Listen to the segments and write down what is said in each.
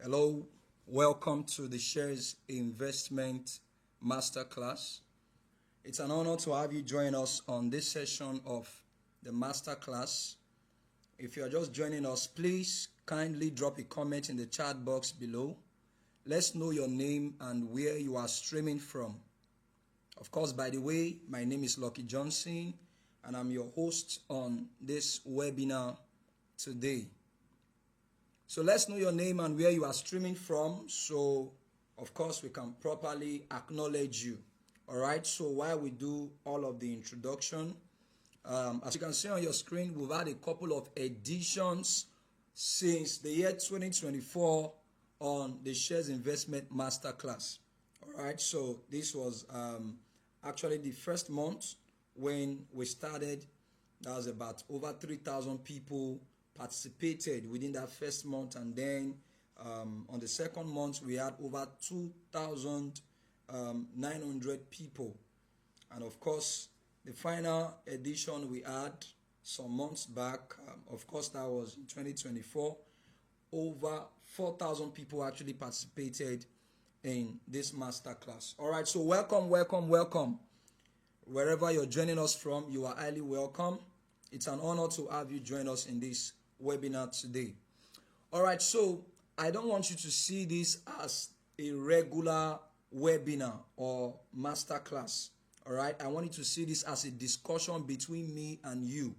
Hello, welcome to the Shares Investment Masterclass. It's an honor to have you join us on this session of the Masterclass. If you are just joining us, please kindly drop a comment in the chat box below. Let's know your name and where you are streaming from. Of course, by the way, my name is Lucky Johnson and I'm your host on this webinar today. So let's know your name and where you are streaming from, so of course we can properly acknowledge you. All right, so while we do all of the introduction, as you can see on your screen, we've had a couple of editions since the year 2024 on the Shares Investment Masterclass. All right, so this was actually the first month when we started. That was about over 3,000 people participated within that first month, and then on the second month we had over 2,900 people, and of course the final edition we had some months back, of course that was in 2024. Over 4,000 people actually participated in this masterclass. All right, so welcome wherever you're joining us from. You are highly welcome. It's an honor to have you join us in this webinar today. All right, so I don't want you to see this as a regular webinar or masterclass. All right, I want you to see this as a discussion between me and you.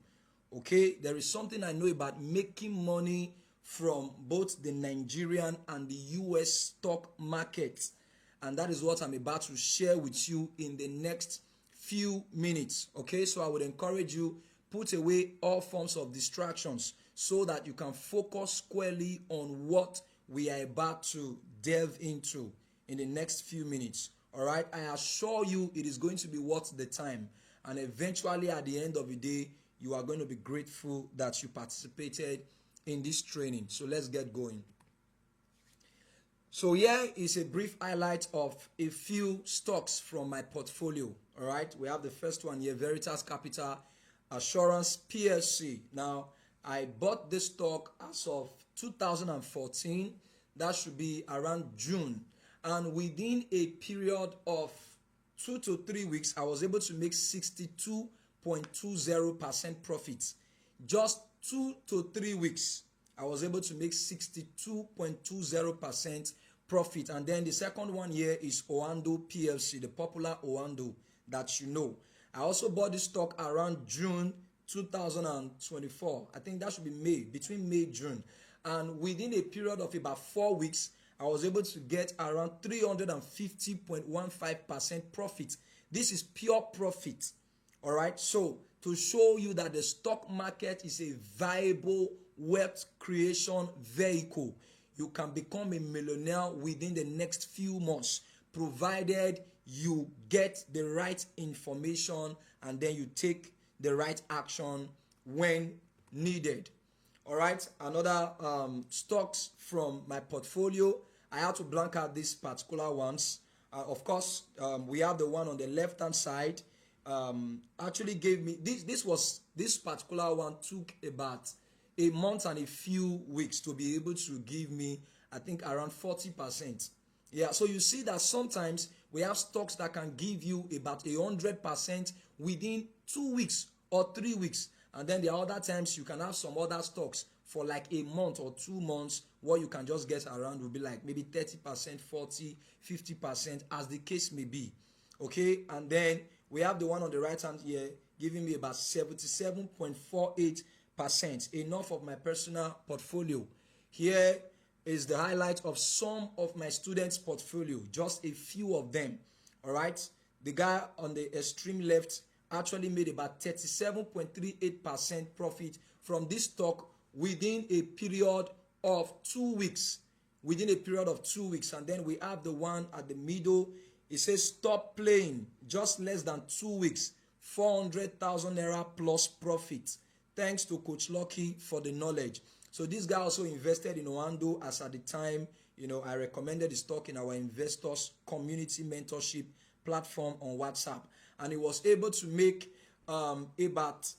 Okay, there is something I know about making money from both the Nigerian and the US stock markets, and that is what I'm about to share with you in the next few minutes. Okay, so I would encourage you, put away all forms of distractions so that you can focus squarely on what we are about to delve into in the next few minutes. All right, I assure you it is going to be worth the time, and eventually at the end of the day you are going to be grateful that you participated in this training. So let's get going. So here is a brief highlight of a few stocks from my portfolio. All right, we have the first one here, Veritas Capital Assurance PLC. Now, I bought this stock as of 2014. That should be around June. And within a period of 2 to 3 weeks, I was able to make 62.20% profit. Just 2 to 3 weeks, I was able to make 62.20% profit. And then the second one here is Oando PLC, the popular Oando that you know. I also bought this stock around June 2024. I think that should be May, between May and June. And within a period of about 4 weeks, I was able to get around 350.15% profit. This is pure profit. All right. So to show you that the stock market is a viable wealth creation vehicle, you can become a millionaire within the next few months, provided you get the right information and then you take the right action when needed. All right, another stocks from my portfolio. I had to blank out these particular ones. Of course, we have the one on the left hand side. Actually gave me this particular one took about a month and a few weeks to be able to give me, I think, around 40%. Yeah, so you see that sometimes we have stocks that can give you about 100% within 2 weeks or 3 weeks. And then the other times you can have some other stocks for like a month or 2 months. What you can just get around will be like maybe 30%, 40, 50%, as the case may be. Okay, and then we have the one on the right hand here giving me about 77.48%. Enough of my personal portfolio. Here is the highlight of some of my students' portfolio, just a few of them. All right, the guy on the extreme left actually made about 37.38% profit from this stock within a period of 2 weeks. Within a period of 2 weeks. And then we have the one at the middle. It says stop playing, just less than 2 weeks, 400,000 naira plus profit. Thanks to Coach Lucky for the knowledge. So this guy also invested in Oando, as at the time, I recommended the stock in our investors community mentorship platform on WhatsApp, and he was able to make about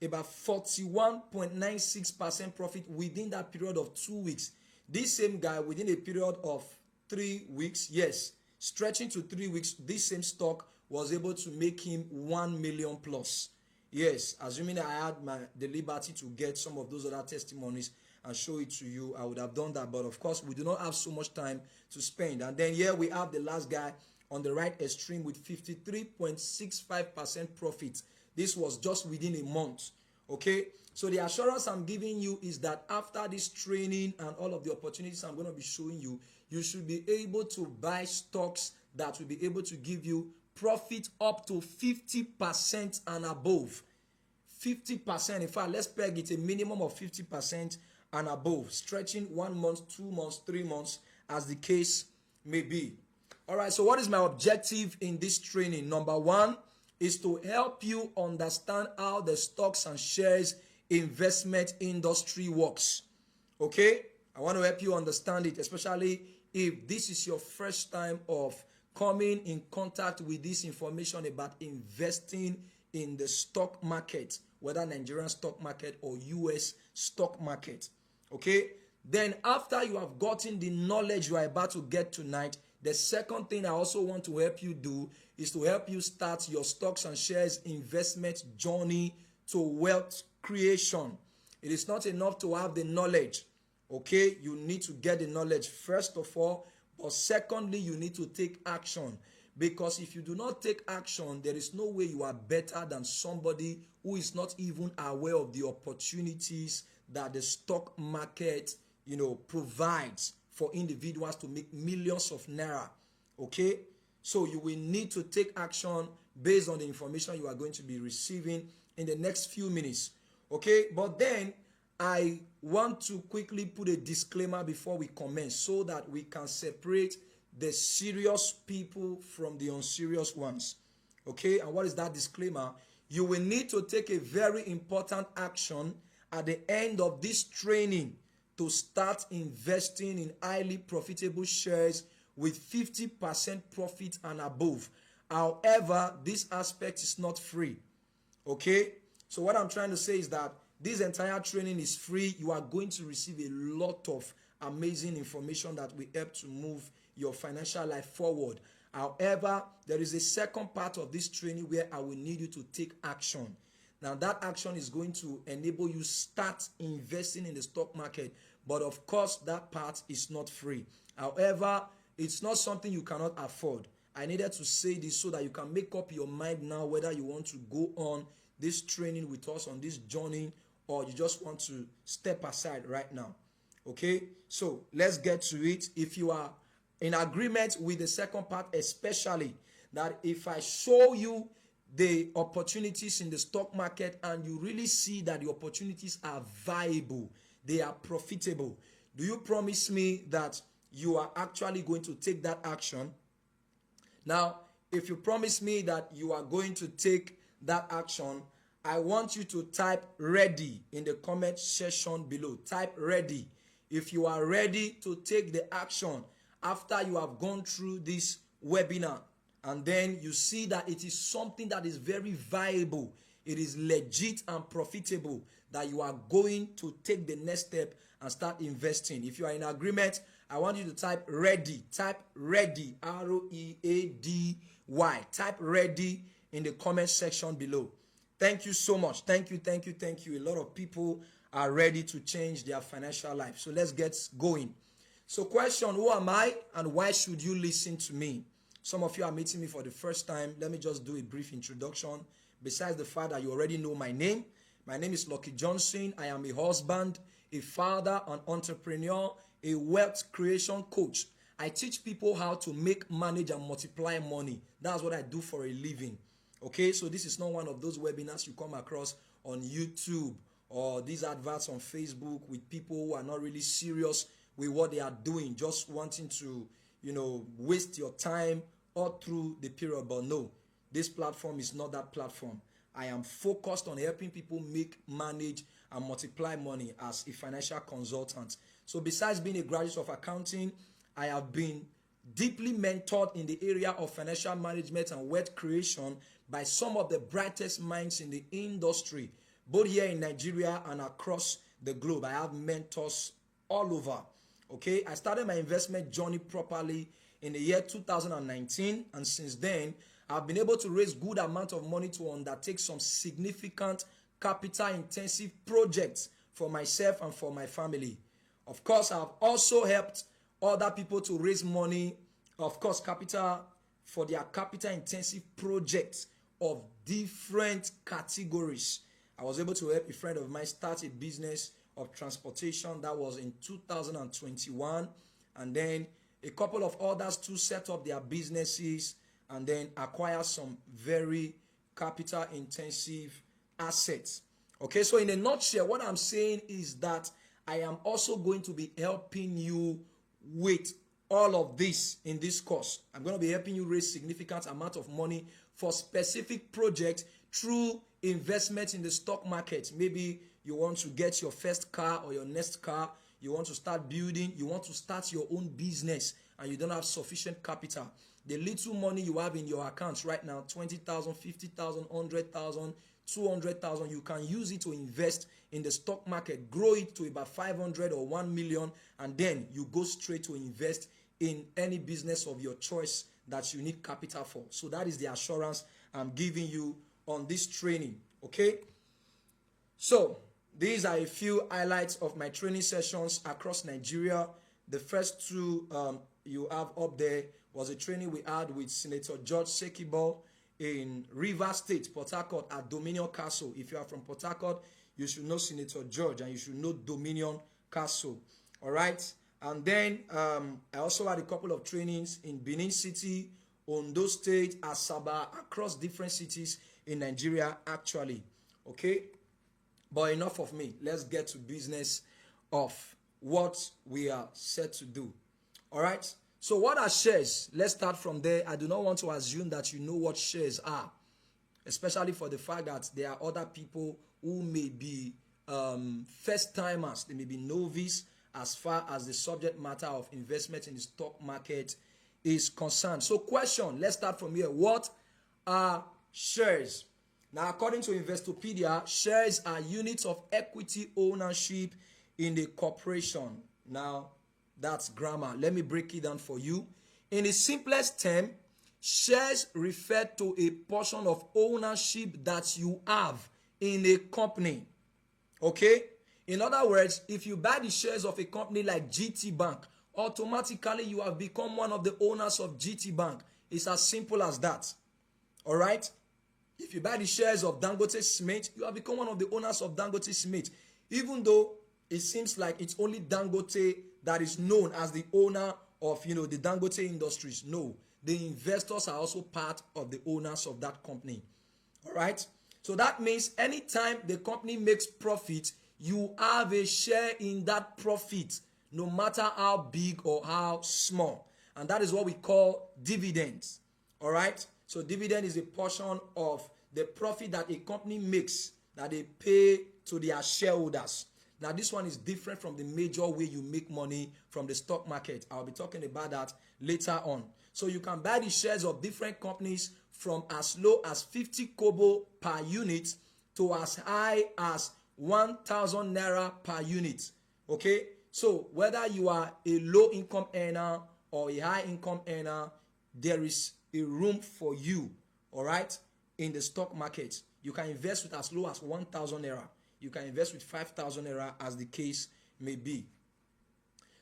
41.96% profit within that period of 2 weeks. This same guy, within a period of 3 weeks, yes, stretching to 3 weeks, this same stock was able to make him 1 million plus. Yes, assuming I had the liberty to get some of those other testimonies and show it to you, I would have done that. But of course, we do not have so much time to spend. And then here we have the last guy on the right extreme with 53.65% profit. This was just within a month. Okay, so the assurance I'm giving you is that after this training and all of the opportunities I'm going to be showing you, you should be able to buy stocks that will be able to give you profit up to 50% and above. 50%. In fact, let's peg it a minimum of 50% and above, stretching 1 month, 2 months, 3 months, as the case may be. All right, so what is my objective in this training? Number one is to help you understand how the stocks and shares investment industry works. Okay, I want to help you understand it, especially if this is your first time of coming in contact with this information about investing in the stock market, whether Nigerian stock market or US stock market. Okay, then after you have gotten the knowledge you are about to get tonight, the second thing I also want to help you do is to help you start your stocks and shares investment journey to wealth creation. It is not enough to have the knowledge. Okay, you need to get the knowledge first of all, but secondly, you need to take action. Because if you do not take action, there is no way you are better than somebody who is not even aware of the opportunities that the stock market, provides for individuals to make millions of naira. Okay, so you will need to take action based on the information you are going to be receiving in the next few minutes. Okay, but then I want to quickly put a disclaimer before we commence so that we can separate the serious people from the unserious ones. Okay, and what is that disclaimer? You will need to take a very important action at the end of this training to start investing in highly profitable shares with 50% profit and above. However, this aspect is not free. Okay, so what I'm trying to say is that this entire training is free. You are going to receive a lot of amazing information that will help to move your financial life forward. However, there is a second part of this training where I will need you to take action. Now, that action is going to enable you start investing in the stock market. But of course, that part is not free. However, it's not something you cannot afford. I needed to say this so that you can make up your mind now whether you want to go on this training with us on this journey or you just want to step aside right now. Okay, so let's get to it. If you are in agreement with the second part, especially that if I show you the opportunities in the stock market and you really see that the opportunities are viable, they are profitable, do you promise me that you are actually going to take that action? Now, if you promise me that you are going to take that action, I want you to type ready in the comment section below. Type ready if you are ready to take the action after you have gone through this webinar, and then you see that it is something that is very viable, it is legit and profitable, that you are going to take the next step and start investing. If you are in agreement, I want you to type ready. Type ready, R-E-A-D-Y. Type ready in the comment section below. Thank you so much. Thank you. A lot of people are ready to change their financial life. So let's get going. So question, who am I and why should you listen to me? Some of you are meeting me for the first time. Let me just do a brief introduction. Besides the fact that you already know my name is Lucky Johnson. I am a husband, a father, an entrepreneur, a wealth creation coach. I teach people how to make, manage, and multiply money. That's what I do for a living. Okay, so this is not one of those webinars you come across on YouTube or these adverts on Facebook with people who are not really serious with what they are doing, just wanting to, waste your time all through the period. But no, this platform is not that platform. I am focused on helping people make, manage, and multiply money as a financial consultant. So besides being a graduate of accounting, I have been deeply mentored in the area of financial management and wealth creation by some of the brightest minds in the industry, both here in Nigeria and across the globe. I have mentors all over. Okay, I started my investment journey properly in the year 2019, and since then I've been able to raise good amount of money to undertake some significant capital intensive projects for myself and for my family. Of course, I've also helped other people to raise money, of course, capital for their capital intensive projects of different categories. I was able to help a friend of mine start a business of transportation. That was in 2021, and then a couple of others to set up their businesses and then acquire some very capital intensive assets. Okay, so in a nutshell, what I'm saying is that I am also going to be helping you with all of this in this course. I'm going to be helping you raise significant amount of money for specific projects through investment in the stock market. Maybe you want to get your first car or your next car, you want to start building, you want to start your own business and you don't have sufficient capital. The little money you have in your accounts right now, 20,000, 50,000, 100,000, 200,000, you can use it to invest in the stock market, grow it to about 500 or 1 million, and then you go straight to invest in any business of your choice that you need capital for. So that is the assurance I'm giving you on this training. Okay, so these are a few highlights of my training sessions across Nigeria. The first two you have up there was a training we had with Senator George Sekibo in Rivers State, Port Harcourt, at Dominion Castle. If you are from Port Harcourt, you should know Senator George and you should know Dominion Castle. All right. And then I also had a couple of trainings in Benin City, Ondo State, Asaba, across different cities in Nigeria actually. Okay. But enough of me. Let's get to business of what we are set to do. All right. So what are shares? Let's start from there. I do not want to assume that you know what shares are, especially for the fact that there are other people who may be first timers. They may be novice as far as the subject matter of investment in the stock market is concerned. So question, let's start from here. What are shares? Now, according to Investopedia, shares are units of equity ownership in the corporation. Now, that's grammar. Let me break it down for you. In the simplest term, shares refer to a portion of ownership that you have in a company. Okay? In other words, if you buy the shares of a company like GT Bank, automatically you have become one of the owners of GT Bank. It's as simple as that. All right? If you buy the shares of Dangote Cement, you have become one of the owners of Dangote Cement. Even though it seems like it's only Dangote that is known as the owner of, the Dangote Industries. No, the investors are also part of the owners of that company. All right? So that means anytime the company makes profit, you have a share in that profit, no matter how big or how small. And that is what we call dividends. All right? So dividend is a portion of the profit that a company makes that they pay to their shareholders. Now, this one is different from the major way you make money from the stock market. I'll be talking about that later on. So you can buy the shares of different companies from as low as 50 kobo per unit to as high as 1,000 naira per unit. Okay? So whether you are a low income earner or a high income earner, there is a room for you, all right, in the stock market. You can invest with as low as 1,000 naira. You can invest with 5,000 naira, as the case may be.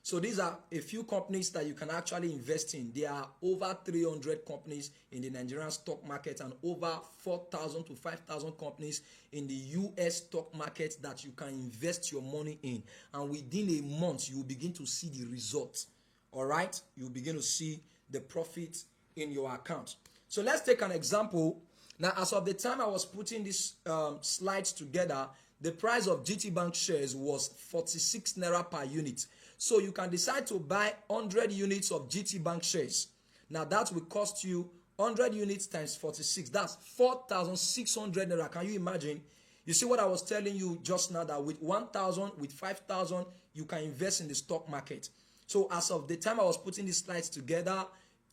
So these are a few companies that you can actually invest in. There are over 300 companies in the Nigerian stock market and over 4,000 to 5,000 companies in the US stock market that you can invest your money in. And within a month, you will begin to see the results. All right? You will begin to see the profit in your account. So let's take an example. Now, as of the time I was putting these slides together, the price of GT Bank shares was 46 naira per unit. So you can decide to buy 100 units of GT Bank shares. Now that will cost you 100 units times 46. That's 4,600 naira. Can you imagine? You see what I was telling you just now, that with 1,000, with 5,000, you can invest in the stock market. So as of the time I was putting these slides together,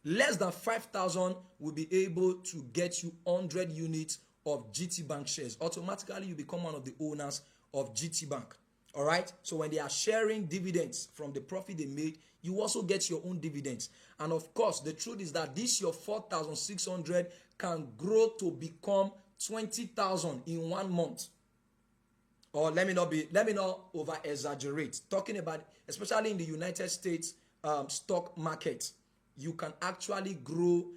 less than 5,000 will be able to get you 100 units of GT Bank shares. Automatically, you become one of the owners of GT Bank. All right. So when they are sharing dividends from the profit they made, you also get your own dividends. And of course, the truth is that this your 4,600 can grow to become 20,000 in 1 month. Or let me not over exaggerate. Talking about, especially in the United States stock market, you can actually grow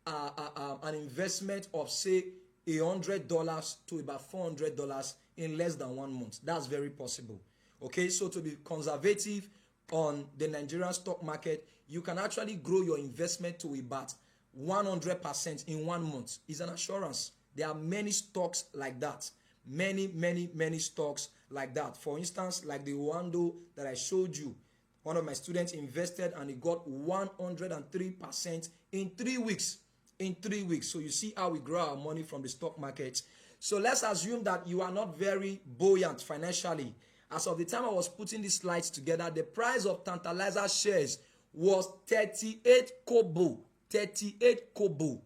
an investment of say $100 to about $400 in less than 1 month. That's very possible. Okay, so to be conservative on the Nigerian stock market, you can actually grow your investment to about 100% in 1 month. It's an assurance. There are many stocks like that. Many stocks like that. For instance, like the Wando that I showed you, one of my students invested and he got 103% in 3 weeks. In 3 weeks. So you see how we grow our money from the stock market. So let's assume that you are not very buoyant financially. As of the time I was putting these slides together, the price of Tantalizer shares was 38 kobo. 38 kobo.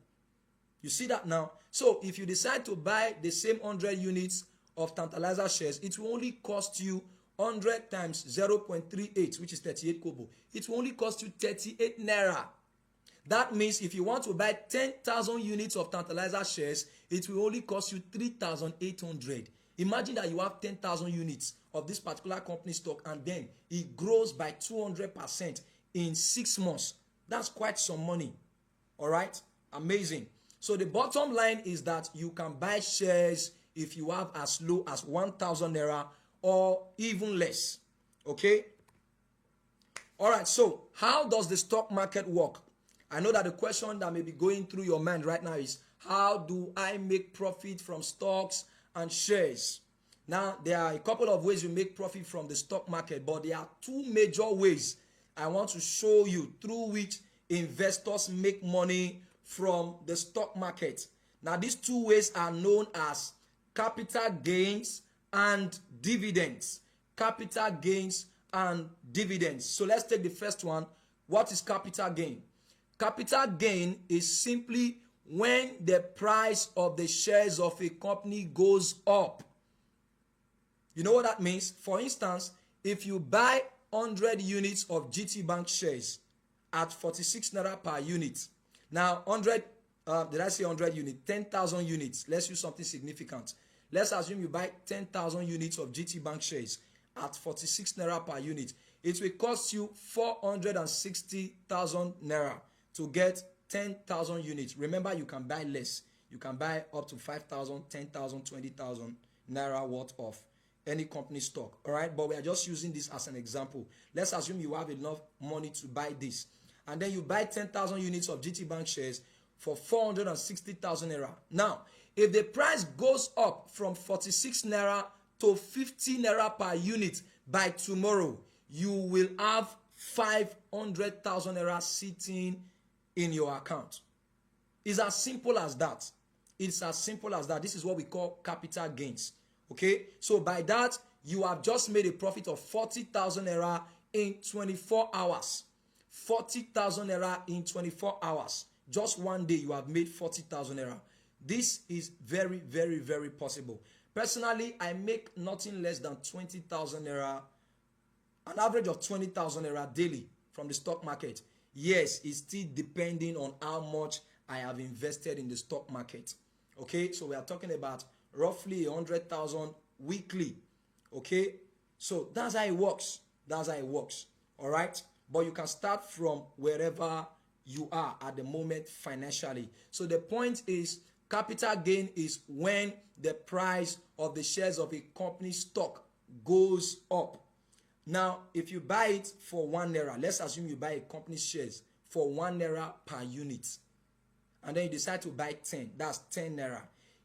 You see that now? So if you decide to buy the same 100 units of Tantalizer shares, it will only cost you 100 times 0.38, which is 38 kobo. It will only cost you 38 naira. That means if you want to buy 10,000 units of Tantalizer shares, it will only cost you 3,800. Imagine that you have 10,000 units of this particular company stock and then it grows by 200% in 6 months. That's quite some money. All right? Amazing. So the bottom line is that you can buy shares if you have as low as 1,000 naira or even less. Okay? All right. So how does the stock market work? I know that the question that may be going through your mind right now is, how do I make profit from stocks and shares? Now, there are a couple of ways you make profit from the stock market, but there are 2 major ways I want to show you through which investors make money from the stock market. Now, these 2 ways are known as capital gains and dividends. Capital gains and dividends. So let's take the first one. What is capital gain? Capital gain is simply when the price of the shares of a company goes up. You know what that means? For instance, if you buy 100 units of GT Bank shares at 46 naira per unit. Now, 100, did I say 100 units? 10,000 units. Let's use something significant. Let's assume you buy 10,000 units of GT Bank shares at 46 naira per unit. It will cost you 460,000 naira to get 10,000 units. Remember, you can buy less. You can buy up to 5,000, 10,000, 20,000 naira worth of any company stock. All right, but we are just using this as an example. Let's assume you have enough money to buy this. And then you buy 10,000 units of GT Bank shares for 460,000 naira. Now, if the price goes up from 46 naira to 50 naira per unit by tomorrow, you will have 500,000 naira sitting in your account. It's as simple as that. It's as simple as that. This is what we call capital gains. Okay, so by that, you have just made a profit of 40,000 naira in 24 hours. 40,000 naira in 24 hours. Just one day, you have made 40,000 naira. This is very possible. Personally, I make nothing less than 20,000 naira, an average of 20,000 naira daily from the stock market. Yes, it's still depending on how much I have invested in the stock market. Okay, so we are talking about roughly 100,000 weekly. Okay, so that's how it works. That's how it works. All right, but you can start from wherever you are at the moment financially. So the point is, capital gain is when the price of the shares of a company stock goes up. Now, if you buy it for 1 naira, let's assume you buy a company shares for 1 naira per unit, and then you decide to buy 10, that's 10 naira.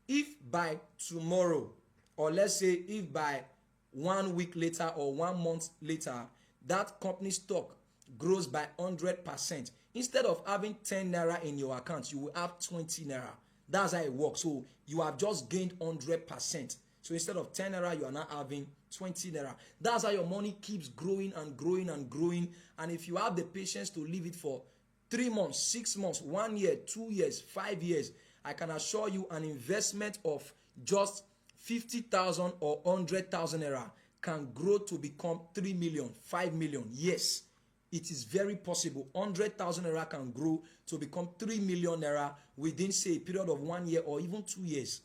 If by tomorrow, or let's say if by 1 week later or 1 month later, that company stock grows by 100%, instead of having 10 naira in your account, you will have 20 naira. That's how it works. So you have just gained 100%. So instead of 10 naira, you are now having 20 naira. That's how your money keeps growing and growing and growing. And if you have the patience to leave it for 3 months, 6 months, 1 year, 2 years, 5 years, I can assure you an investment of just 50,000 or 100,000 naira can grow to become 3 million, 5 million. Yes, it is very possible. 100,000 naira can grow to become 3 million naira within, say, a period of 1 year or even 2 years,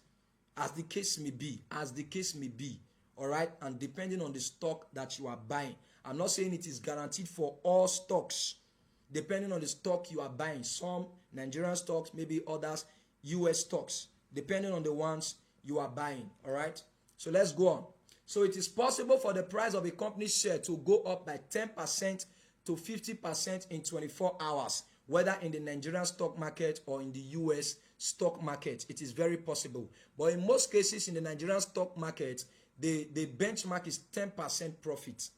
as the case may be. All right, and depending on the stock that you are buying. I'm not saying it is guaranteed for all stocks. Depending on the stock you are buying, some Nigerian stocks, maybe others US stocks, depending on the ones you are buying. All right, so let's go on. So it is possible for the price of a company's share to go up by 10% to 50% in 24 hours, whether in the Nigerian stock market or in the US stock market. It is very possible. But in most cases in the Nigerian stock market, the benchmark is 10% profit.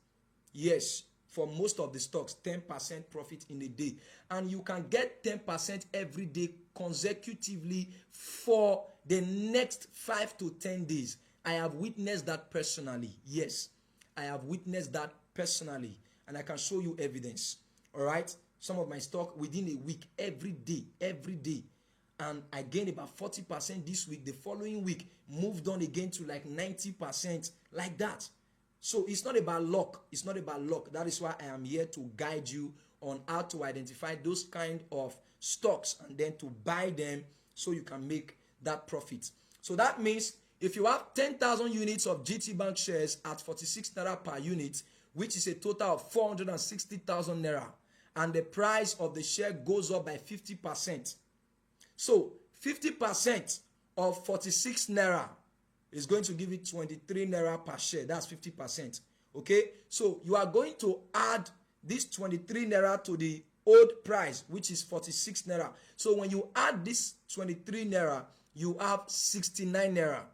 Yes, for most of the stocks, 10% profit in a day. And you can get 10% every day consecutively for the next 5 to 10 days. I have witnessed that personally. Yes, I have witnessed that personally. And I can show you evidence. All right? Some of my stock within a week, every day. And I gained about 40% this week. The following week, moved on again to like 90%, like that. So it's not about luck. That is why I am here to guide you on how to identify those kind of stocks and then to buy them so you can make that profit. So that means if you have 10,000 units of GT Bank shares at 46 naira per unit, which is a total of 460,000 naira, and the price of the share goes up by 50%. So 50% of 46 naira is going to give you 23 naira per share. That's 50%. Okay, so you are going to add this 23 naira to the old price, which is 46 naira. So when you add this 23 naira, you have 69 naira.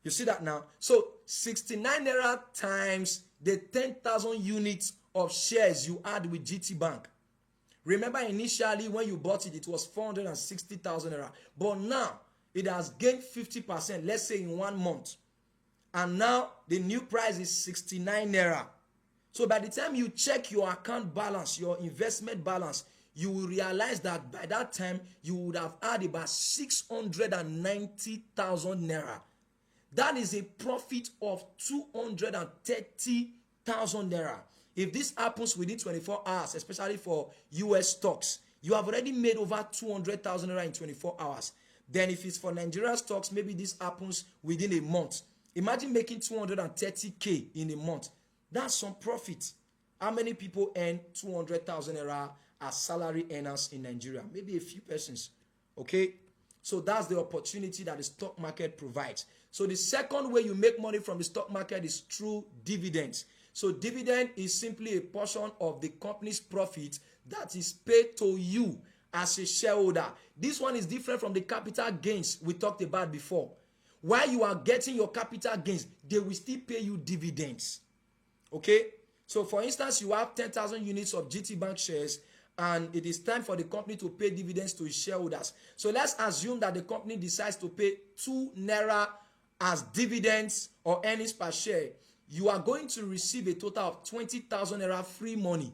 You see that now? So 69 naira times the 10,000 units of shares you had with GT Bank. Remember, initially when you bought it, it was 460,000 naira. But now it has gained 50%, let's say in 1 month. And now the new price is 69 naira. So by the time you check your account balance, your investment balance, you will realize that by that time you would have had about 690,000 naira. That is a profit of 230,000 naira. If this happens within 24 hours, especially for US stocks, you have already made over 200,000 naira in 24 hours. Then if it's for Nigerian stocks, maybe this happens within a month. Imagine making 230K in a month. That's some profit. How many people earn 200,000 naira as salary earners in Nigeria? Maybe a few persons. Okay? So that's the opportunity that the stock market provides. So the second way you make money from the stock market is through dividends. So dividend is simply a portion of the company's profit that is paid to you as a shareholder. This one is different from the capital gains we talked about before. While you are getting your capital gains, they will still pay you dividends. Okay? So for instance, you have 10,000 units of GT Bank shares and it is time for the company to pay dividends to its shareholders. So let's assume that the company decides to pay 2 naira as dividends or earnings per share. You are going to receive a total of 20,000 naira free money.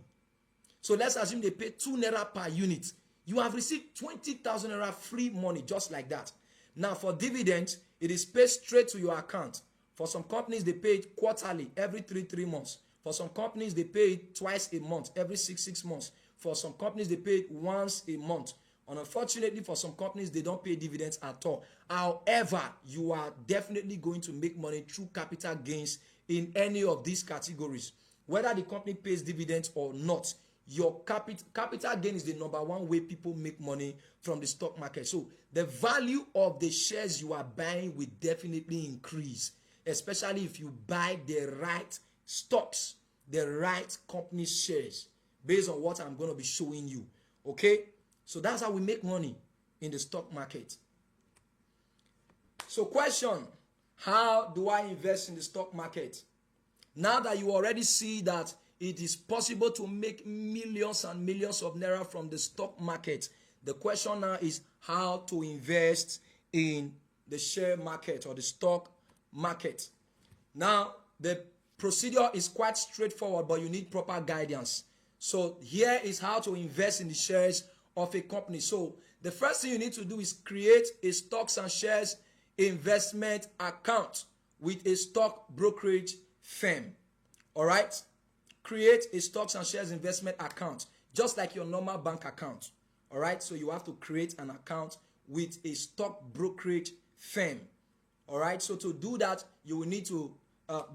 So let's assume they pay 2 naira per unit. You have received 20,000 naira free money just like that. Now for dividends, it is paid straight to your account. For some companies, they pay it quarterly, every 3 months. For some companies, they pay it twice a month, every 6 months. For some companies, they pay it once a month. And unfortunately, for some companies, they don't pay dividends at all. However, you are definitely going to make money through capital gains in any of these categories. Whether the company pays dividends or not, your capital gain is the number one way people make money from the stock market. So the value of the shares you are buying will definitely increase, especially if you buy the right stocks, the right company shares, based on what I'm going to be showing you. Okay? So that's how we make money in the stock market. So question, how do I invest in the stock market? Now that you already see that it is possible to make millions and millions of naira from the stock market, the question now is how to invest in the share market or the stock market. Now, the procedure is quite straightforward, but you need proper guidance. So here is how to invest in the shares of a company. So the first thing you need to do is create a stocks and shares investment account with a stock brokerage firm. All right? Create a stocks and shares investment account, just like your normal bank account. All right? So you have to create an account with a stock brokerage firm. All right? So to do that, you will need to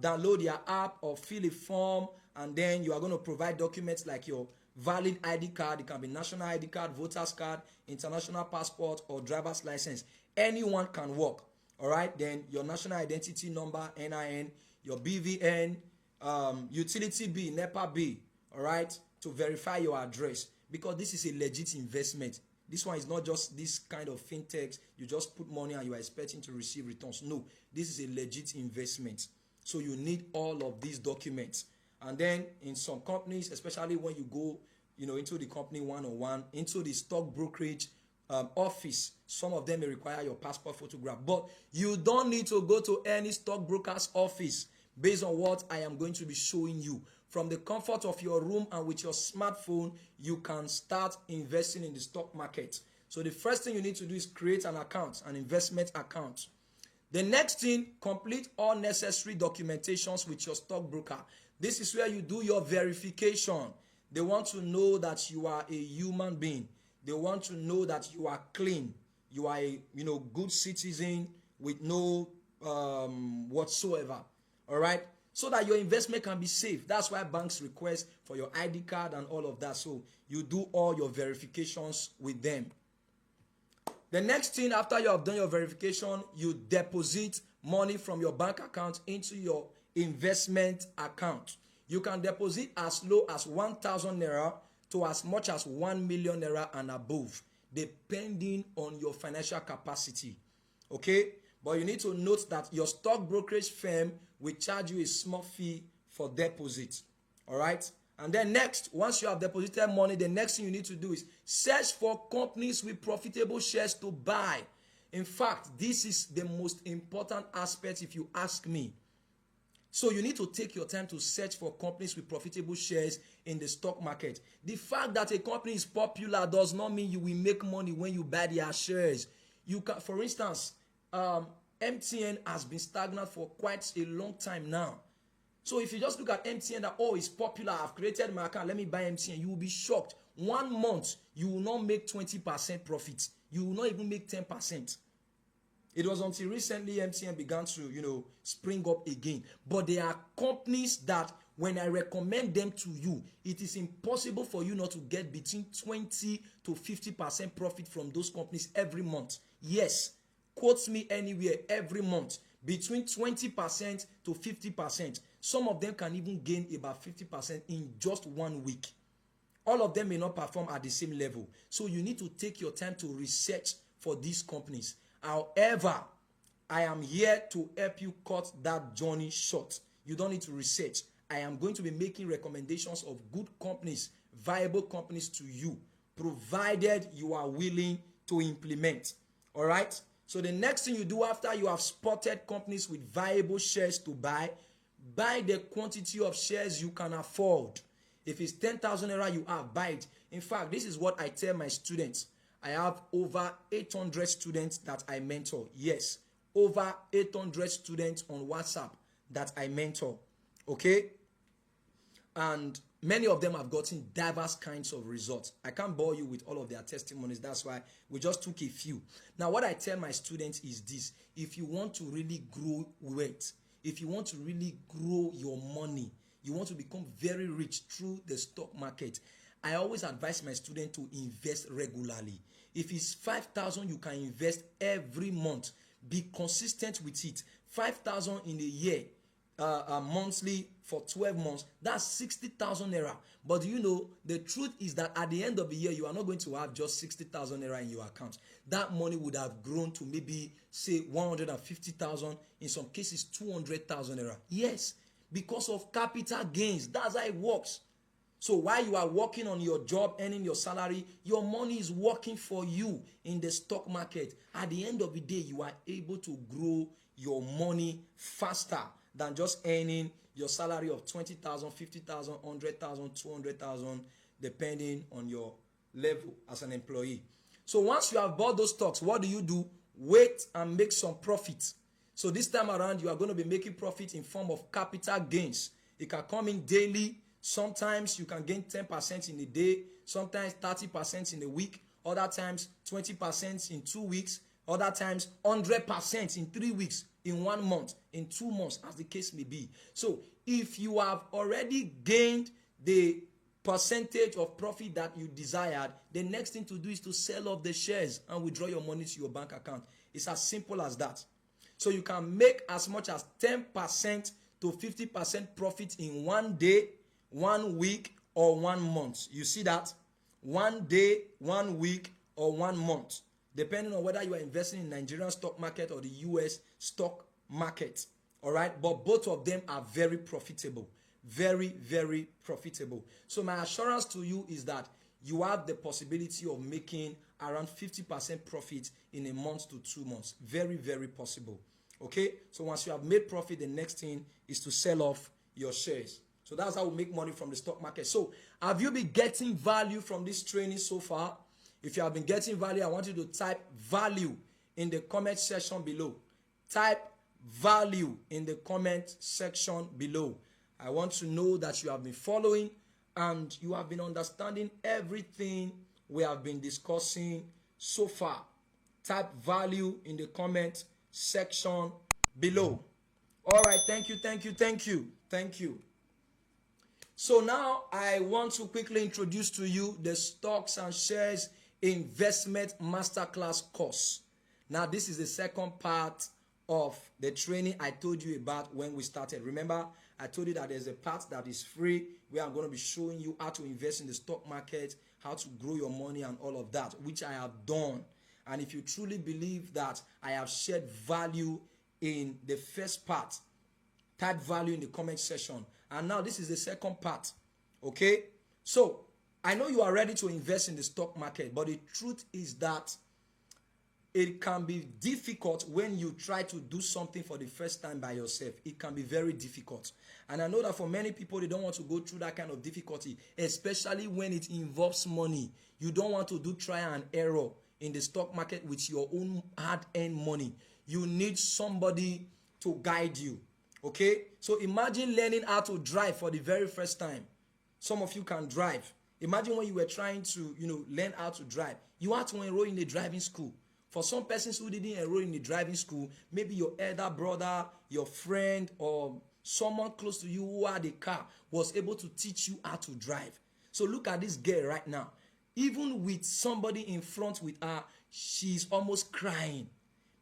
download your app or fill a form, and then you are going to provide documents like your valid ID card. It can be national ID card, voter's card, international passport, or driver's license. Anyone can work. All right? Then your national identity number, NIN, your BVN, utility bill, NEPA bill, all right, to verify your address, because this is a legit investment. This one is not just this kind of fintech. You just put money and you are expecting to receive returns. No, this is a legit investment. So you need all of these documents. And then in some companies, especially when you go, into the company one-on-one, into the stock brokerage office, some of them may require your passport photograph. But you don't need to go to any stockbroker's office. Based on what I am going to be showing you, from the comfort of your room and with your smartphone, you can start investing in the stock market. So the first thing you need to do is create an account, an investment account. The next thing, complete all necessary documentations with your stockbroker. This is where you do your verification. They want to know that you are a human being. They want to know that you are clean. You are a good citizen with no whatsoever. All right, so that your investment can be safe. That's why banks request for your ID card and all of that. So you do all your verifications with them. The next thing, after you have done your verification, you deposit money from your bank account into your investment account. You can deposit as low as 1,000 naira to as much as 1 million naira and above, depending on your financial capacity. Okay, but you need to note that your stock brokerage firm will charge you a small fee for deposit. All right. And then next, once you have deposited money, the next thing you need to do is search for companies with profitable shares to buy. In fact, this is the most important aspect if you ask me. So you need to take your time to search for companies with profitable shares in the stock market. The fact that a company is popular does not mean you will make money when you buy their shares. You can, for instance, MTN has been stagnant for quite a long time now. So if you just look at MTN that, oh, it's popular, I've created my account, let me buy MTN, you will be shocked. 1 month, you will not make 20% profit. You will not even make 10%. It was until recently MTN began to, spring up again. But there are companies that when I recommend them to you, it is impossible for you not to get between 20 to 50% profit from those companies every month. Yes, quote me anywhere every month. Between 20% to 50%. Some of them can even gain about 50% in just 1 week. All of them may not perform at the same level. So you need to take your time to research for these companies. However, I am here to help you cut that journey short. You don't need to research. I am going to be making recommendations of good companies, viable companies to you, provided you are willing to implement. All right? So the next thing you do after you have spotted companies with viable shares to buy the quantity of shares you can afford. If it's 10,000 naira you have, buy it. In fact, this is what I tell my students. I have over 800 students that I mentor. Yes, over 800 students on WhatsApp that I mentor. Okay? And many of them have gotten diverse kinds of results. I can't bore you with all of their testimonies. That's why we just took a few. Now, what I tell my students is this. If you want to really grow wealth, if you want to really grow your money, you want to become very rich through the stock market, I always advise my students to invest regularly. If it's 5,000, you can invest every month. Be consistent with it. 5,000 in a year. Monthly for 12 months, that's 60,000 naira. But the truth is that at the end of the year, you are not going to have just 60,000 naira in your account. That money would have grown to maybe, say, 150,000, in some cases 200,000 naira. Yes, because of capital gains. That's how it works. So while you are working on your job, earning your salary, your money is working for you in the stock market. At the end of the day, you are able to grow your money faster than just earning your salary of 20,000, 50,000, 100,000, 200,000, depending on your level as an employee. So once you have bought those stocks, what do? Wait and make some profit. So this time around, you are going to be making profit in form of capital gains. It can come in daily. Sometimes you can gain 10% in a day, sometimes 30% in a week, other times 20% in 2 weeks, other times 100% in 3 weeks, in 1 month, in 2 months, as the case may be. So if you have already gained the percentage of profit that you desired, the next thing to do is to sell off the shares and withdraw your money to your bank account. It's as simple as that. So you can make as much as 10% to 50% profit in 1 day, 1 week, or 1 month. You see that? 1 day, 1 week, or 1 month, depending on whether you are investing in Nigerian stock market or the US stock market. All right? But both of them are very profitable. Very, very profitable. So my assurance to you is that you have the possibility of making around 50% profit in a month to 2 months. Very, very possible. Okay? So once you have made profit, the next thing is to sell off your shares. So that's how we make money from the stock market. So have you been getting value from this training so far? If you have been getting value, I want you to type value in the comment section below. Type value in the comment section below. I want to know that you have been following and you have been understanding everything we have been discussing so far. Type value in the comment section below. All right, thank you. So now I want to quickly introduce to you the Stocks and Shares Investment Masterclass course. Now this is the second part of the training I told you about when we started. Remember, I told you that there's a part that is free where I'm going to be showing you how to invest in the stock market, how to grow your money and all of that, which I have done. And if you truly believe that I have shared value in the first part, type value in the comment section. And now this is the second part. Okay? So, I know you are ready to invest in the stock market, but the truth is that it can be difficult when you try to do something for the first time by yourself. It can be very difficult. And I know that for many people, they don't want to go through that kind of difficulty, especially when it involves money. You don't want to do trial and error in the stock market with your own hard-earned money. You need somebody to guide you. Okay? So imagine learning how to drive for the very first time. Some of you can drive. Imagine when you were trying to, learn how to drive. You had to enroll in a driving school. For some persons who didn't enroll in the driving school, maybe your elder brother, your friend, or someone close to you who had a car was able to teach you how to drive. So look at this girl right now. Even with somebody in front with her, she's almost crying.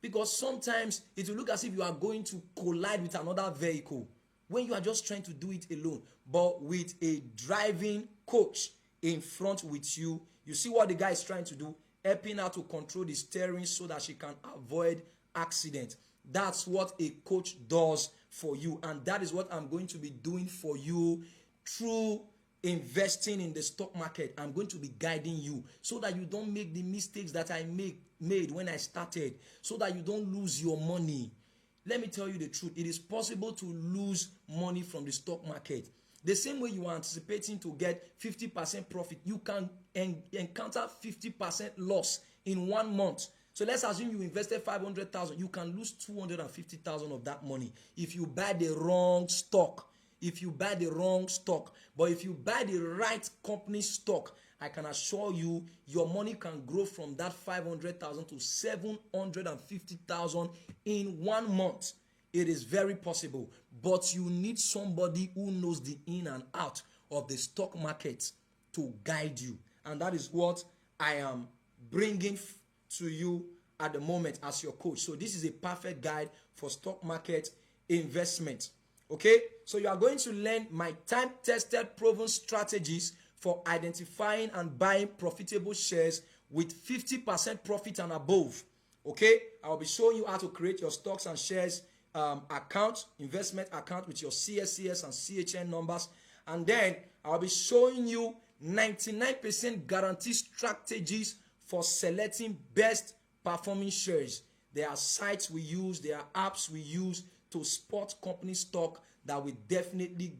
Because sometimes it will look as if you are going to collide with another vehicle when you are just trying to do it alone. But with a driving coach in front with you, you see what the guy is trying to do? Helping her to control the steering so that she can avoid accident. That's what a coach does for you. And that is what I'm going to be doing for you through investing in the stock market. I'm going to be guiding you so that you don't make the mistakes that I made when I started, so that you don't lose your money. Let me tell you the truth. It is possible to lose money from the stock market. The same way you are anticipating to get 50% profit, you can encounter 50% loss in 1 month. So let's assume you invested 500,000. You can lose 250,000 of that money if you buy the wrong stock. But if you buy the right company stock, I can assure you your money can grow from that 500,000 to 750,000 in 1 month. It is very possible, but you need somebody who knows the in and out of the stock market to guide you. And that is what I am bringing to you at the moment as your coach. So this is a perfect guide for stock market investment. Okay? So you are going to learn my time-tested, proven strategies for identifying and buying profitable shares with 50% profit and above. Okay? I'll be showing you how to create your stocks and shares account, investment account with your CSCS and CHN numbers. And then I'll be showing you 99% guarantee strategies for selecting best performing shares. There are sites we use, there are apps we use to spot company stock that will definitely,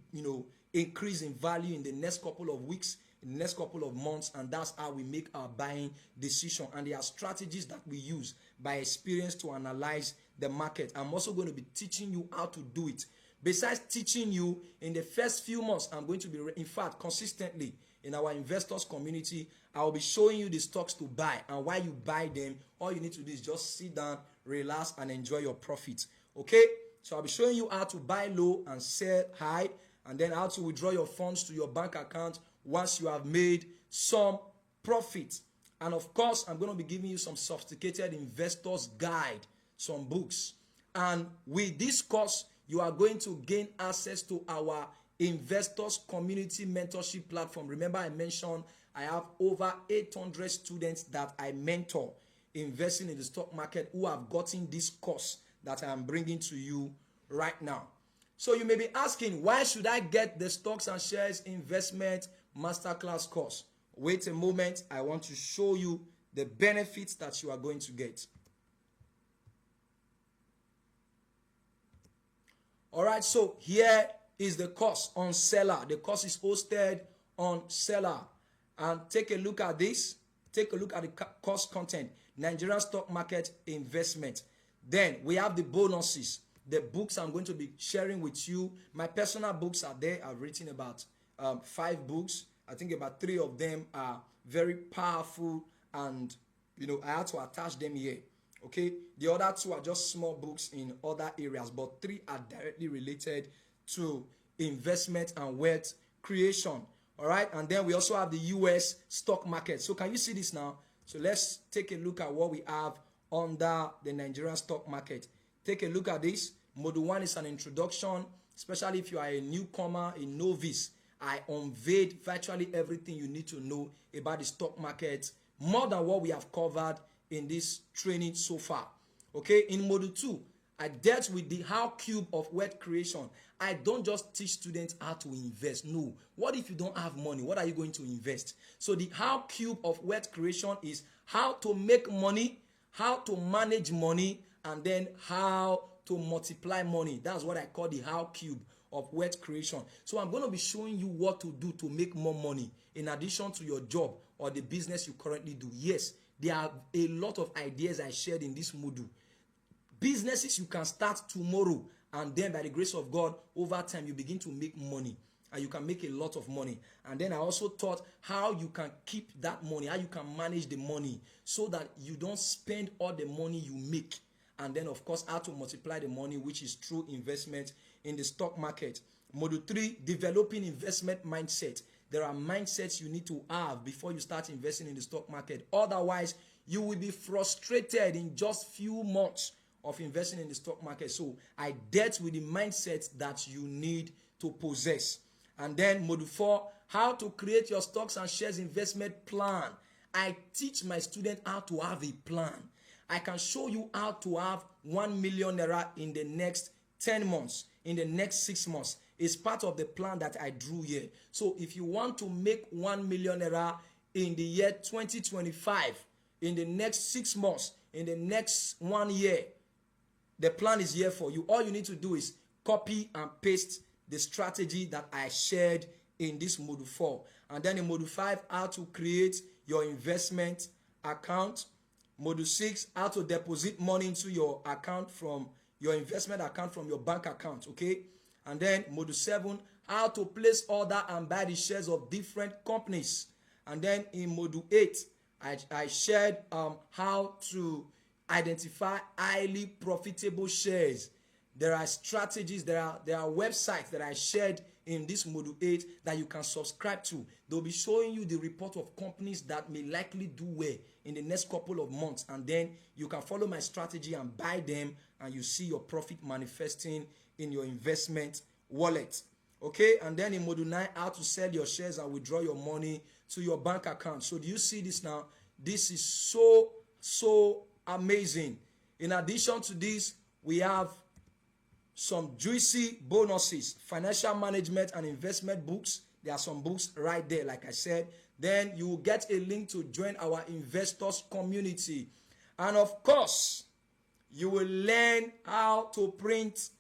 increase in value in the next couple of weeks, in the next couple of months, and that's how we make our buying decision. And there are strategies that we use by experience to analyze the market. I'm also going to be teaching you how to do it. Besides teaching you, in the first few months, I'm going to be, in fact, consistently in our investors community, I will be showing you the stocks to buy. And while you buy them, all you need to do is just sit down, relax, and enjoy your profits. Okay? So I'll be showing you how to buy low and sell high, and then how to withdraw your funds to your bank account once you have made some profit. And of course, I'm going to be giving you some sophisticated investors guide, some books. And with this course, you are going to gain access to our investors community mentorship platform. Remember, I mentioned I have over 800 students that I mentor investing in the stock market who have gotten this course that I am bringing to you right now. So you may be asking, why should I get the stocks and shares investment masterclass course? Wait a moment. I want to show you the benefits that you are going to get. All right, so here is the course on Seller. The course is hosted on Seller. And take a look at this. Take a look at the course content. Nigerian stock market investment. Then we have the bonuses. The books I'm going to be sharing with you. My personal books are there. I've written about 5 books. I think about 3 of them are very powerful, and I had to attach them here. Okay, the other 2 are just small books in other areas, but 3 are directly related to investment and wealth creation. All right, and then we also have the US stock market. So can you see this now? So let's take a look at what we have under the Nigerian stock market. Take a look at this. Module 1 is an introduction, especially if you are a newcomer, a novice. I unveiled virtually everything you need to know about the stock market, more than what we have covered in this training so far. Okay, in module 2, I dealt with the how cube of wealth creation. I don't just teach students how to invest. No. What if you don't have money? What are you going to invest? So the how cube of wealth creation is how to make money, how to manage money, and then how to multiply money. That's what I call the how cube of wealth creation. So I'm going to be showing you what to do to make more money in addition to your job or the business you currently do. Yes, there are a lot of ideas I shared in this module. Businesses you can start tomorrow, and then by the grace of God, over time you begin to make money, and you can make a lot of money. And then I also taught how you can keep that money, how you can manage the money so that you don't spend all the money you make. And then of course how to multiply the money, which is through investment in the stock market. Module 3, developing investment mindset. There are mindsets you need to have before you start investing in the stock market. Otherwise, you will be frustrated in just few months of investing in the stock market. So I dealt with the mindset that you need to possess. And then module 4, how to create your stocks and shares investment plan. I teach my students how to have a plan. I can show you how to have 1 million naira in the next 10 months, in the next 6 months. It's part of the plan that I drew here. So if you want to make 1 million naira in the year 2025, in the next 6 months, in the next 1 year, the plan is here for you. All you need to do is copy and paste the strategy that I shared in this module 4. And then in module 5, how to create your investment account. Module 6, how to deposit money into your account from your investment account from your bank account. Okay. And then module 7, how to place order and buy the shares of different companies. And then in module 8, I shared how to identify highly profitable shares. There are strategies, there are websites that I shared in this module 8 that you can subscribe to. They'll be showing you the report of companies that may likely do well in the next couple of months, and then you can follow my strategy and buy them, and you see your profit manifesting in your investment wallet. Okay, and then in module 9, how to sell your shares and withdraw your money to your bank account. So do you see this now? This is so amazing. In addition to this, we have some juicy bonuses, financial management and investment books. There are some books right there, like I said. Then you will get a link to join our investors community. And of course, you will learn how to print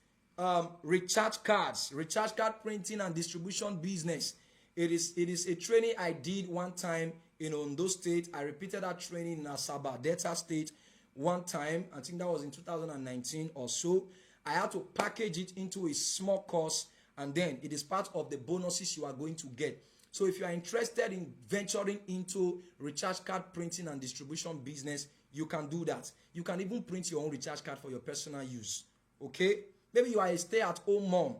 recharge cards, recharge card printing and distribution business. It is a training I did one time in Ondo State. I repeated that training in Asaba, Delta State, one time. I think that was in 2019 or so. I had to package it into a small course, and then it is part of the bonuses you are going to get. So if you are interested in venturing into recharge card printing and distribution business, you can do that. You can even print your own recharge card for your personal use. Okay? Maybe you are a stay-at-home mom.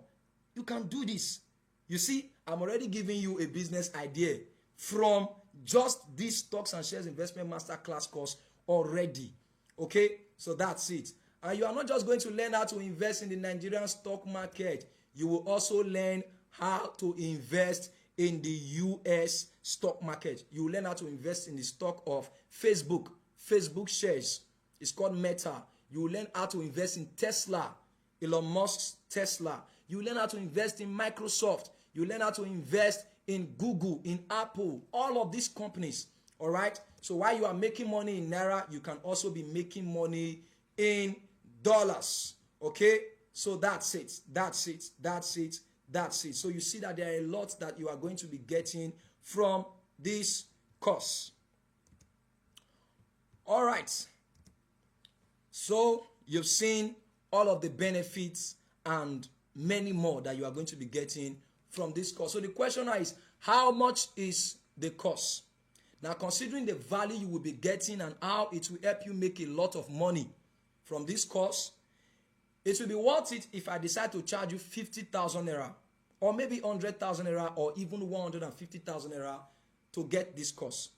You can do this. You see, I'm already giving you a business idea from just this stocks and shares investment masterclass course already. Okay? So that's it. And you are not just going to learn how to invest in the Nigerian stock market. You will also learn how to invest in the US stock market. You will learn how to invest in the stock of Facebook shares. It's called Meta. You will learn how to invest in Tesla, Elon Musk's Tesla. You will learn how to invest in Microsoft. You will learn how to invest in Google, in Apple, all of these companies. All right? So while you are making money in Naira, you can also be making money in dollars. Okay? So that's it. That's it. That's it. That's it. So you see that there are a lot that you are going to be getting from this course. All right. So you've seen all of the benefits and many more that you are going to be getting from this course. So the question now is, how much is the course? Now, considering the value you will be getting and how it will help you make a lot of money from this course, it will be worth it if I decide to charge you 50,000 naira, or maybe 100,000 naira, or even 150,000 naira to get this course.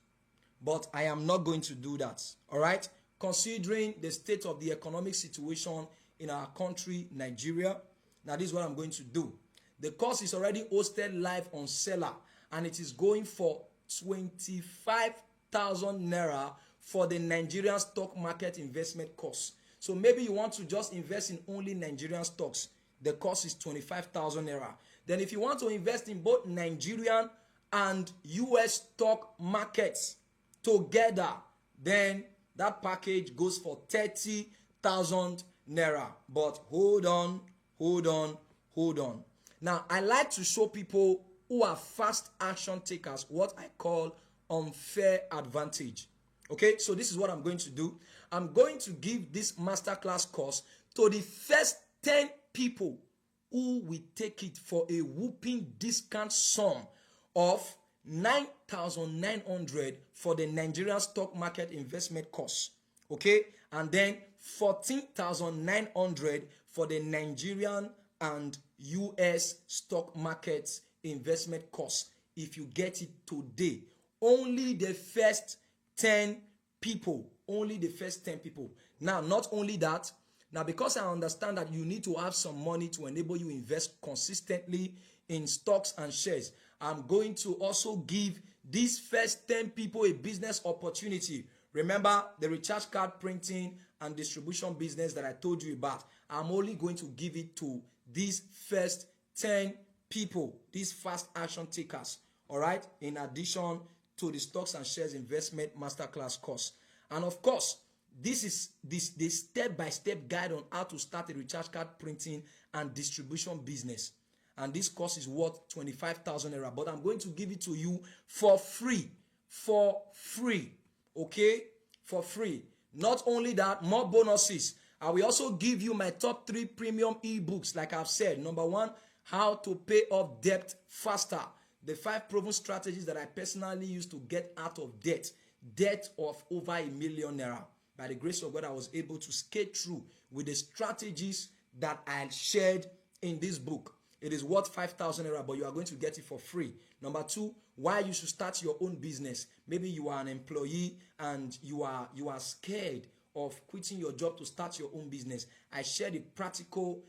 But I am not going to do that. All right? Considering the state of the economic situation in our country, Nigeria, now this is what I'm going to do. The course is already hosted live on Seller, and it is going for 25,000 naira for the Nigerian stock market investment course. So maybe you want to just invest in only Nigerian stocks. The cost is 25,000 naira. Then if you want to invest in both Nigerian and US stock markets together, then that package goes for 30,000 naira. But hold on. Now, I like to show people who are fast action takers what I call unfair advantage. Okay, so this is what I'm going to do. I'm going to give this masterclass course to the first 10 people who will take it for a whooping discount sum of 9,900 for the Nigerian stock market investment course. Okay, and then 14,900 for the Nigerian and US stock market investment course. If you get it today, only the first 10 people. Only the first 10 people. Now, not only that, now because I understand that you need to have some money to enable you invest consistently in stocks and shares, I'm going to also give these first 10 people a business opportunity. Remember the recharge card printing and distribution business that I told you about. I'm only going to give it to these first 10 people, these fast action takers. All right, in addition to the stocks and shares investment masterclass course. And of course, this is the step-by-step guide on how to start a recharge card printing and distribution business. And this course is worth 25,000 naira, but I'm going to give it to you for free. Okay, for free. Not only that, more bonuses. I will also give you my top 3 premium ebooks. Like I've said, number 1, how to pay off debt faster. The 5 proven strategies that I personally used to get out of debt of over 1 million naira. By the grace of God, I was able to skate through with the strategies that I shared in this book. It is worth 5,000 naira, but you are going to get it for free. Number 2, why you should start your own business. Maybe you are an employee and you are scared of quitting your job to start your own business. I share the practical,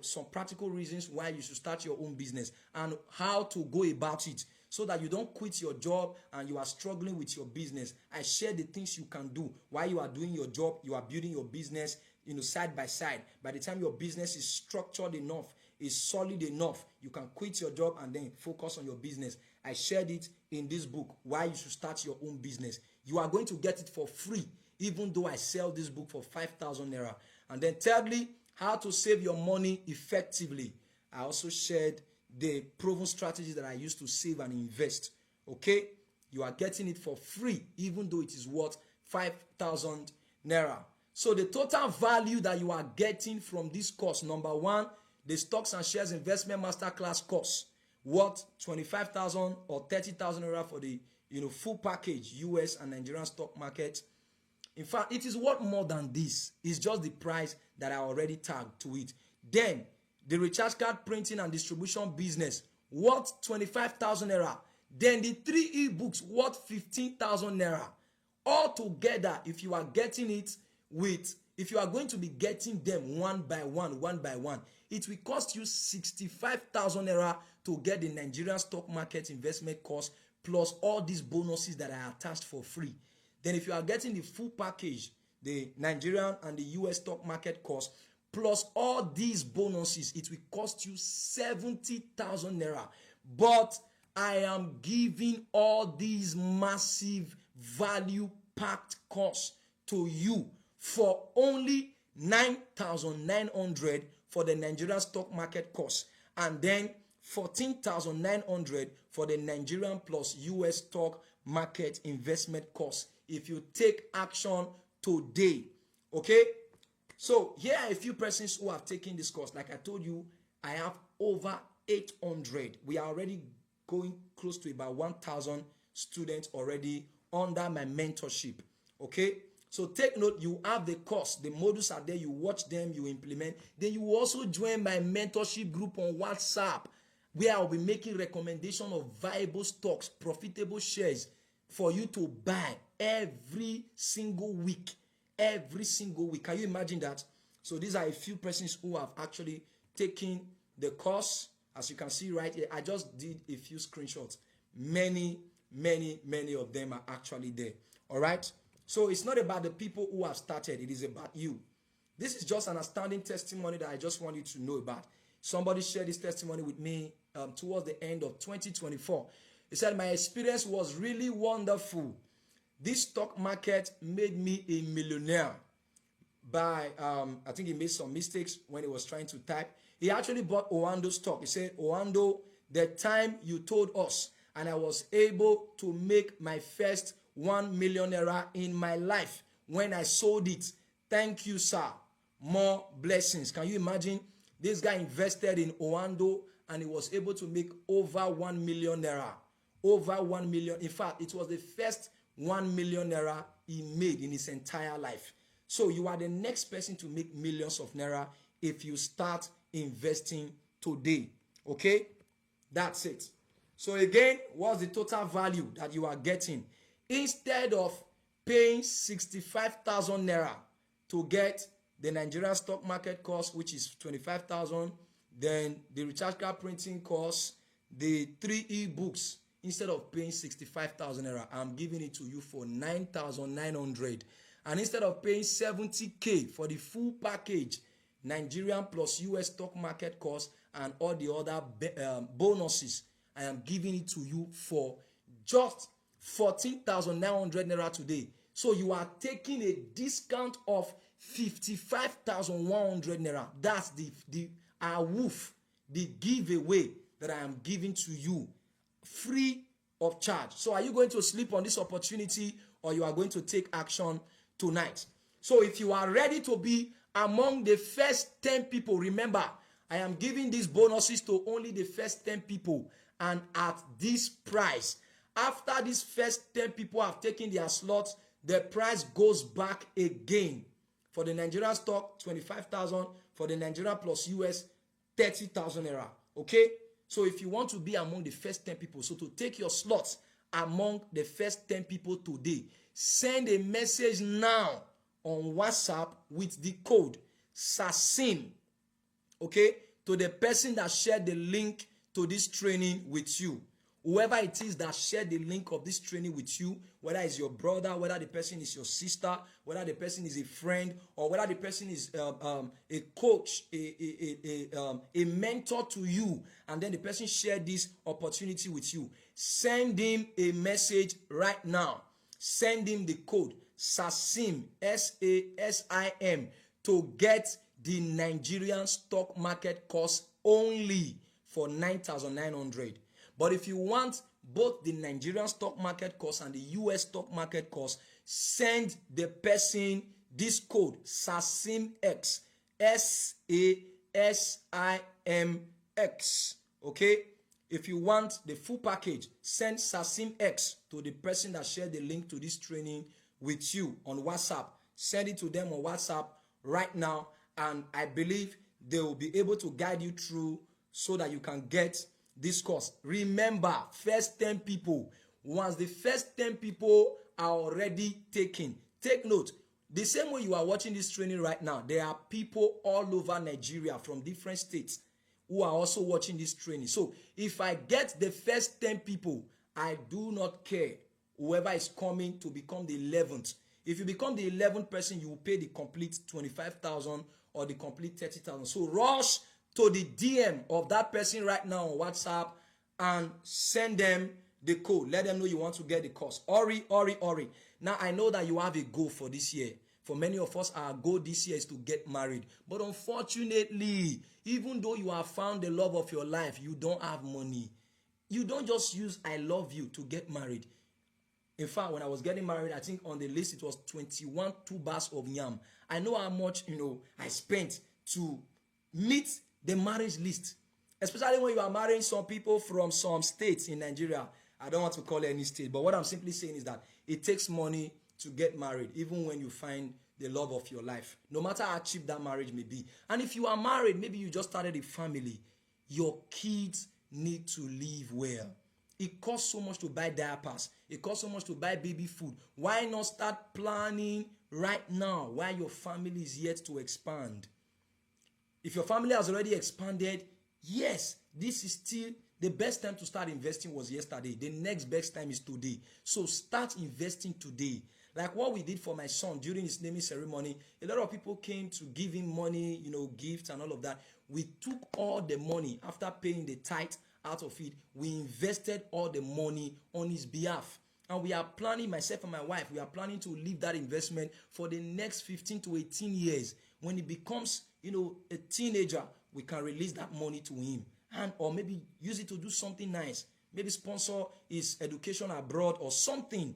some practical reasons why you should start your own business and how to go about it so that you don't quit your job and you are struggling with your business. I share the things you can do while you are doing your job. You are building your business, side by side. By the time your business is structured enough, is solid enough, you can quit your job and then focus on your business. I shared it in this book, Why You Should Start Your Own Business. You are going to get it for free, even though I sell this book for 5,000 naira. And then thirdly, how to save your money effectively. I also shared the proven strategies that I used to save and invest. Okay? You are getting it for free, even though it is worth 5,000 naira. So the total value that you are getting from this course, number one, the stocks and shares investment masterclass course, worth 25,000 or 30,000 naira for the full package, US and Nigerian stock market. In fact, it is worth more than this. It's just the price that I already tagged to it. Then the recharge card printing and distribution business, worth 25,000 naira. Then the 3 ebooks, worth 15,000 naira. All together, if you are getting it if you are going to be getting them one by one, it will cost you 65,000 naira to get the Nigerian stock market investment course, plus all these bonuses that are attached for free. Then if you are getting the full package, the Nigerian and the US stock market course, plus all these bonuses, it will cost you 70,000 naira. But I am giving all these massive value-packed course to you for only 9,900 for the Nigerian stock market course, and then 14,900 for the Nigerian plus US stock market investment course if you take action today. Okay, so here are a few persons who have taken this course. Like I told you, I have over 800. We are already going close to about 1,000 students already under my mentorship. Okay, so take note, you have the course, the modules are there, you watch them, you implement. Then you also join my mentorship group on WhatsApp, where I'll be making recommendation of viable stocks, profitable shares for you to buy every single week. Every single week. Can you imagine that? So these are a few persons who have actually taken the course. As you can see right here, I just did a few screenshots. Many of them are actually there. All right. So it's not about the people who have started. It is about you. This is just an astounding testimony that I just want you to know about. Somebody shared this testimony with me towards the end of 2024. He said, my experience was really wonderful. This stock market made me a millionaire by, I think he made some mistakes when he was trying to type. He actually bought Oando stock. He said, Oando, the time you told us, and I was able to make my first 1 million naira in my life when I sold it. Thank you, sir. More blessings. Can you imagine? This guy invested in Oando and he was able to make over 1 million naira. Over 1 million. In fact, it was the first 1 million naira he made in his entire life. So you are the next person to make millions of naira if you start investing today. Okay? That's it. So again, what's the total value that you are getting? Instead of paying 65,000 naira to get the Nigerian stock market course, which is 25,000, then the recharge card printing course, the 3 ebooks, instead of paying 65,000 naira, I'm giving it to you for 9,900. And instead of paying 70K for the full package, Nigerian plus US stock market course and all the other bonuses, I am giving it to you for just 14,900 naira today. So you are taking a discount of 55,100 naira. That's the giveaway that I am giving to you, free of charge. So are you going to sleep on this opportunity, or you are going to take action tonight? So if you are ready to be among the first 10 people, remember, I am giving these bonuses to only the first 10 people, and at this price. After these first 10 people have taken their slots, the price goes back again. For the Nigerian stock, 25,000. For the Nigerian plus US, 30,000 naira. Okay? So if you want to be among the first 10 people, so to take your slots among the first 10 people today, send a message now on WhatsApp with the code SASIN, okay, to the person that shared the link to this training with you. Whoever it is that shared the link of this training with you, whether it's your brother, whether the person is your sister, whether the person is a friend, or whether the person is a coach, a mentor to you, and then the person shared this opportunity with you, send him a message right now. Send him the code SASIM, SASIM, to get the Nigerian stock market course only for 9,900. But if you want both the Nigerian stock market course and the US stock market course, send the person this code SASIMX, SASIMX. Okay, if you want the full package, send SASIMX to the person that shared the link to this training with you on WhatsApp. Send it to them on WhatsApp right now, and I believe they will be able to guide you through so that you can get this course. Remember, first 10 people. Once the first 10 people are already taken, take note. The same way you are watching this training right now, there are people all over Nigeria from different states who are also watching this training. So if I get the first 10 people, I do not care whoever is coming to become the 11th. If you become the 11th person, you will pay the complete 25,000 or the complete 30,000. So rush to the DM of that person right now on WhatsApp and send them the code. Let them know you want to get the course. Hurry, hurry, hurry. Now, I know that you have a goal for this year. For many of us, our goal this year is to get married. But unfortunately, even though you have found the love of your life, you don't have money. You don't just use I love you to get married. In fact, when I was getting married, I think on the list it was 21 tubers of yam. I know how much, I spent to meet the marriage list. Especially when you are marrying some people from some states in Nigeria. I don't want to call any state, but what I'm simply saying is that it takes money to get married, even when you find the love of your life, no matter how cheap that marriage may be. And if you are married, maybe you just started a family, your kids need to live well. It costs so much to buy diapers. It costs so much to buy baby food. Why not start planning right now while your family is yet to expand? If your family has already expanded, yes, this is still the best time to start investing was yesterday. The next best time is today. So start investing today. Like what we did for my son during his naming ceremony, a lot of people came to give him money, gifts and all of that. We took all the money after paying the tithe out of it. We invested all the money on his behalf. And we are planning, myself and my wife, we are planning to leave that investment for the next 15 to 18 years. When he becomes, a teenager, we can release that money to him. Or maybe use it to do something nice. Maybe sponsor his education abroad or something.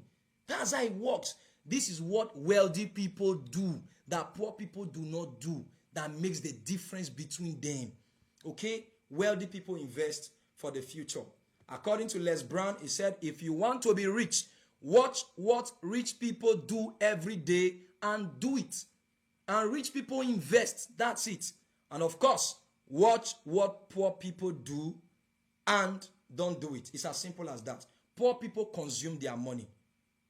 That's how it works. This is what wealthy people do that poor people do not do. That makes the difference between them. Okay? Wealthy people invest for the future. According to Les Brown, he said, if you want to be rich, watch what rich people do every day and do it. And rich people invest. That's it. And of course, watch what poor people do and don't do it. It's as simple as that. Poor people consume their money.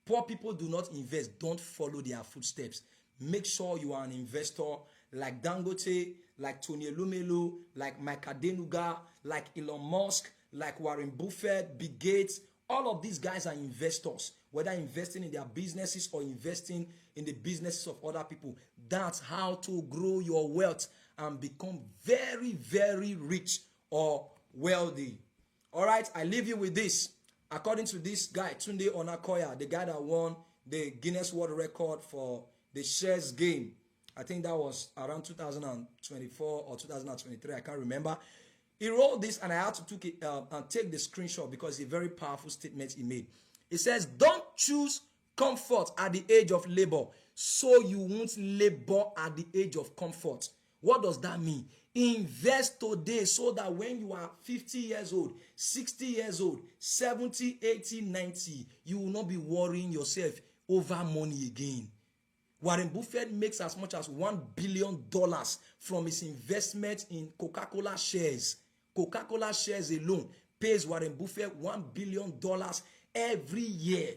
Poor people do not invest. Don't follow their footsteps. Make sure you are an investor like Dangote, like Tony Elumelu, like Mike Adenuga, like Elon Musk, like Warren Buffett, Bill Gates. All of these guys are investors, whether investing in their businesses or investing in the businesses of other people. That's how to grow your wealth and become very, very rich or wealthy. All right, I leave you with this. According to this guy, Tunde Onakoya, the guy that won the Guinness World Record for the shares game, I think that was around 2024 or 2023, I can't remember. He wrote this and I had to take the screenshot because it's a very powerful statement he made. It says, don't choose comfort at the age of labor, so you won't labor at the age of comfort. What does that mean? Invest today so that when you are 50 years old, 60 years old, 70, 80, 90, you will not be worrying yourself over money again. Warren Buffett makes as much as $1 billion from his investment in Coca-Cola shares. Coca-Cola shares alone pays Warren Buffett $1 billion every year.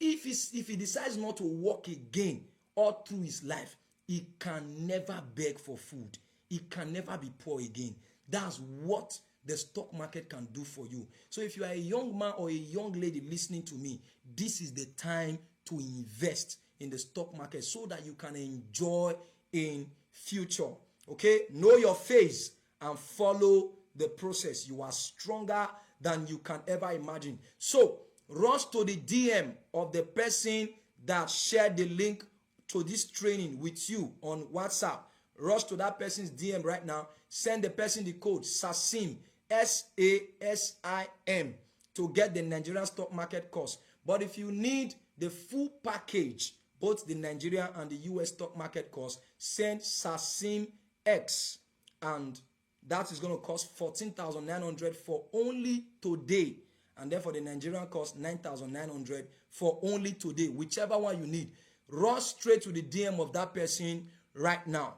If he decides not to work again all through his life, he can never beg for food. He can never be poor again. That's what the stock market can do for you. So if you are a young man or a young lady listening to me, this is the time to invest in the stock market so that you can enjoy in future. Okay? Know your phase and follow the process. You are stronger than you can ever imagine. So rush to the DM of the person that shared the link to this training with you on WhatsApp. Rush to that person's DM right now. Send the person the code SASIM, SASIM, to get the Nigerian stock market course. But if you need the full package, both the Nigerian and the US stock market course, send SASIM X, and that is going to cost 14,900 for only today. And then for the Nigerian course, 9,900 for only today. Whichever one you need, rush straight to the DM of that person right now.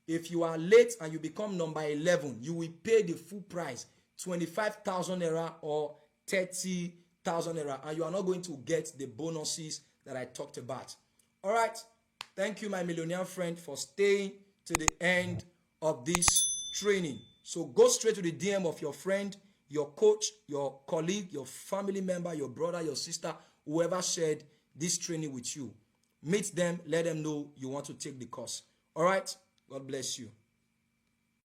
If you are late and you become number 11, you will pay the full price, 25,000 naira or 30,000 naira, and you are not going to get the bonuses that I talked about. All right. Thank you, my millionaire friend, for staying to the end of this training. So go straight to the DM of your friend, your coach, your colleague, your family member, your brother, your sister, whoever shared this training with you. Meet them, let them know you want to take the course. All right. God bless you.